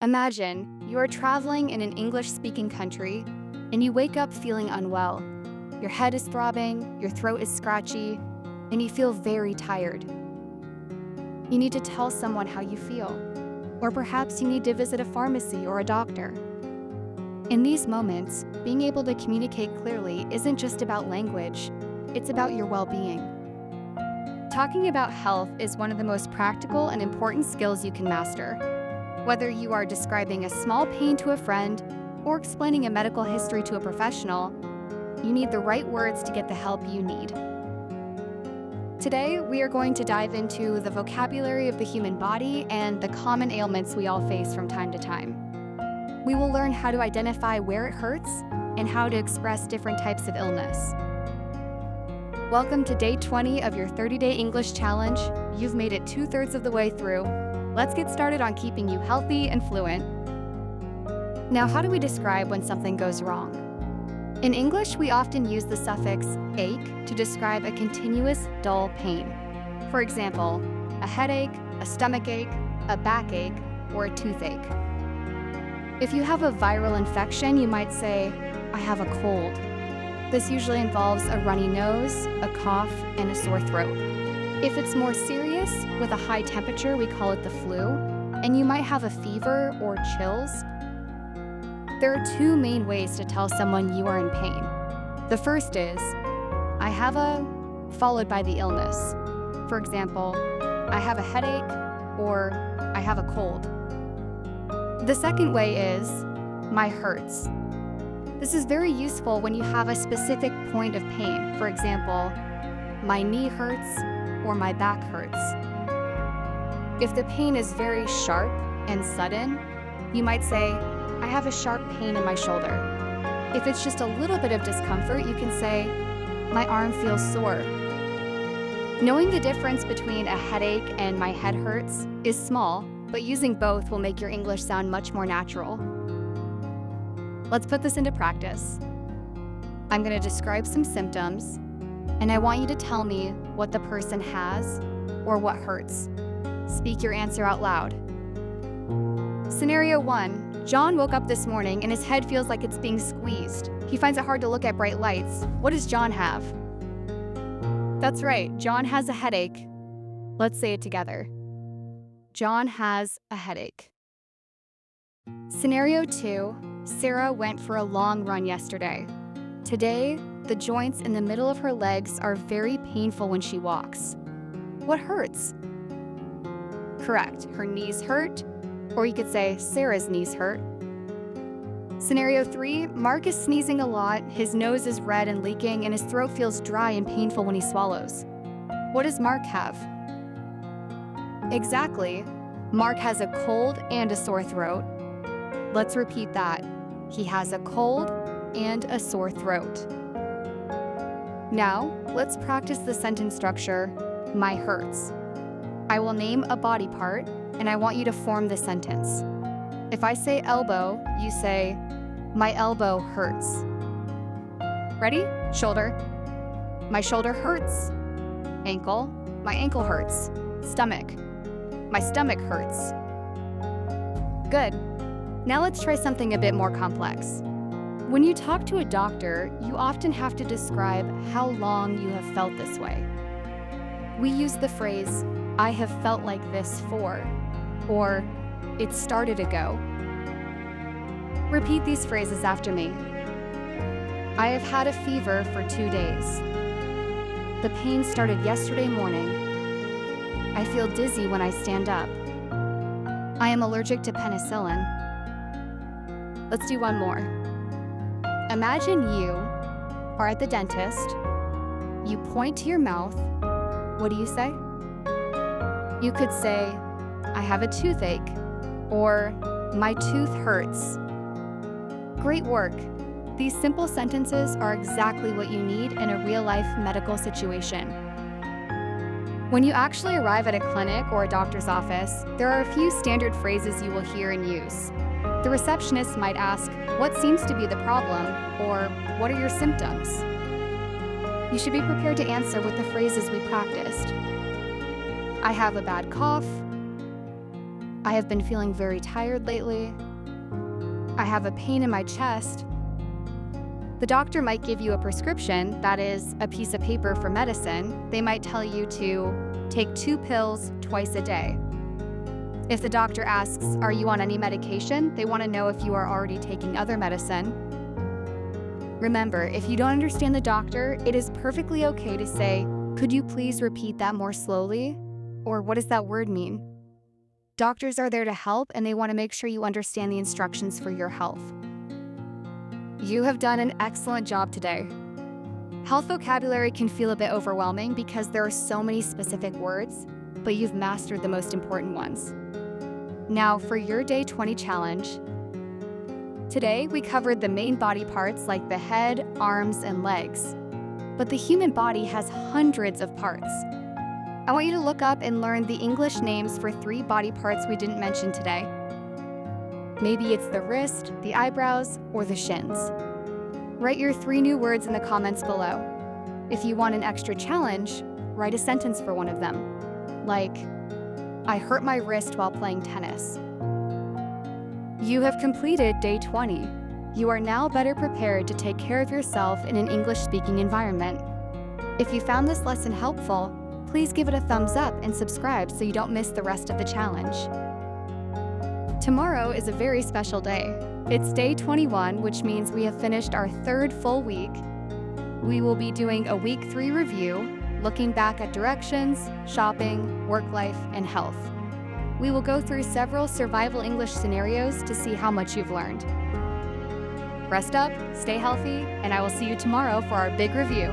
Imagine you are traveling in an English-speaking country and you wake up feeling unwell. Your head is throbbing, your throat is scratchy, and you feel very tired. You need to tell someone how you feel, or perhaps you need to visit a pharmacy or a doctor. In these moments, being able to communicate clearly isn't just about language, it's about your well-being. Talking about health is one of the most practical and important skills you can master. Whether you are describing a small pain to a friend or explaining a medical history to a professional, you need the right words to get the help you need. Today, we are going to dive into the vocabulary of the human body and the common ailments we all face from time to time. We will learn how to identify where it hurts and how to express different types of illness. Welcome to day 20 of your 30-day English challenge. You've made it 2/3 of the way through. Let's get started on keeping you healthy and fluent. Now, how do we describe when something goes wrong? In English, we often use the suffix ache to describe a continuous, dull pain. For example, a headache, a stomachache, a backache, or a toothache. If you have a viral infection, you might say, "I have a cold." This usually involves a runny nose, a cough, and a sore throat. If it's more serious, with a high temperature, we call it the flu, and you might have a fever or chills. There are two main ways to tell someone you are in pain. The first is, "I have a," followed by the illness. For example, "I have a headache," or "I have a cold." The second way is, "My hurts." This is very useful when you have a specific point of pain. For example, "My knee hurts," or "My back hurts." If the pain is very sharp and sudden, you might say, "I have a sharp pain in my shoulder." If it's just a little bit of discomfort, you can say, "My arm feels sore." Knowing the difference between a headache and "my head hurts" is small, but using both will make your English sound much more natural. Let's put this into practice. I'm going to describe some symptoms, and I want you to tell me what the person has or what hurts. Speak your answer out loud. Scenario 1. John woke up this morning and his head feels like it's being squeezed. He finds it hard to look at bright lights. What does John have? That's right, John has a headache. Let's say it together. John has a headache. Scenario 2. Sarah went for a long run yesterday. Today, the joints in the middle of her legs are very painful when she walks. What hurts? Correct, her knees hurt, or you could say Sarah's knees hurt. Scenario 3, Mark is sneezing a lot, his nose is red and leaking, and his throat feels dry and painful when he swallows. What does Mark have? Exactly, Mark has a cold and a sore throat. Let's repeat that. He has a cold and a sore throat. Now, let's practice the sentence structure, "My hurts." I will name a body part, and I want you to form the sentence. If I say elbow, you say, "My elbow hurts." Ready? Shoulder. My shoulder hurts. Ankle. My ankle hurts. Stomach. My stomach hurts. Good. Now let's try something a bit more complex. When you talk to a doctor, you often have to describe how long you have felt this way. We use the phrase, "I have felt like this for," or "it started ago." Repeat these phrases after me. I have had a fever for 2 days. The pain started yesterday morning. I feel dizzy when I stand up. I am allergic to penicillin. Let's do one more. Imagine you are at the dentist. You point to your mouth. What do you say? You could say, "I have a toothache," or "My tooth hurts." Great work. These simple sentences are exactly what you need in a real-life medical situation. When you actually arrive at a clinic or a doctor's office, there are a few standard phrases you will hear and use. The receptionist might ask, "What seems to be the problem?" or "What are your symptoms?" You should be prepared to answer with the phrases we practiced. I have a bad cough. I have been feeling very tired lately. I have a pain in my chest. The doctor might give you a prescription, that is, a piece of paper for medicine. They might tell you to take 2 pills twice a day. If the doctor asks, are you on any medication? They want to know if you are already taking other medicine. Remember, if you don't understand the doctor, it is perfectly okay to say, could you please repeat that more slowly? Or what does that word mean? Doctors are there to help, and they want to make sure you understand the instructions for your health. You have done an excellent job today. Health vocabulary can feel a bit overwhelming because there are so many specific words, but you've mastered the most important ones. Now for your Day 20 challenge. Today, we covered the main body parts like the head, arms, and legs. But the human body has hundreds of parts. I want you to look up and learn the English names for 3 body parts we didn't mention today. Maybe it's the wrist, the eyebrows, or the shins. Write your 3 new words in the comments below. If you want an extra challenge, write a sentence for one of them, like, I hurt my wrist while playing tennis. You have completed Day 20. You are now better prepared to take care of yourself in an English-speaking environment. If you found this lesson helpful, please give it a thumbs up and subscribe so you don't miss the rest of the challenge. Tomorrow is a very special day. It's Day 21, which means we have finished our 3rd full week. We will be doing a Week 3 review, looking back at directions, shopping, work life, and health. We will go through several survival English scenarios to see how much you've learned. Rest up, stay healthy, and I will see you tomorrow for our big review.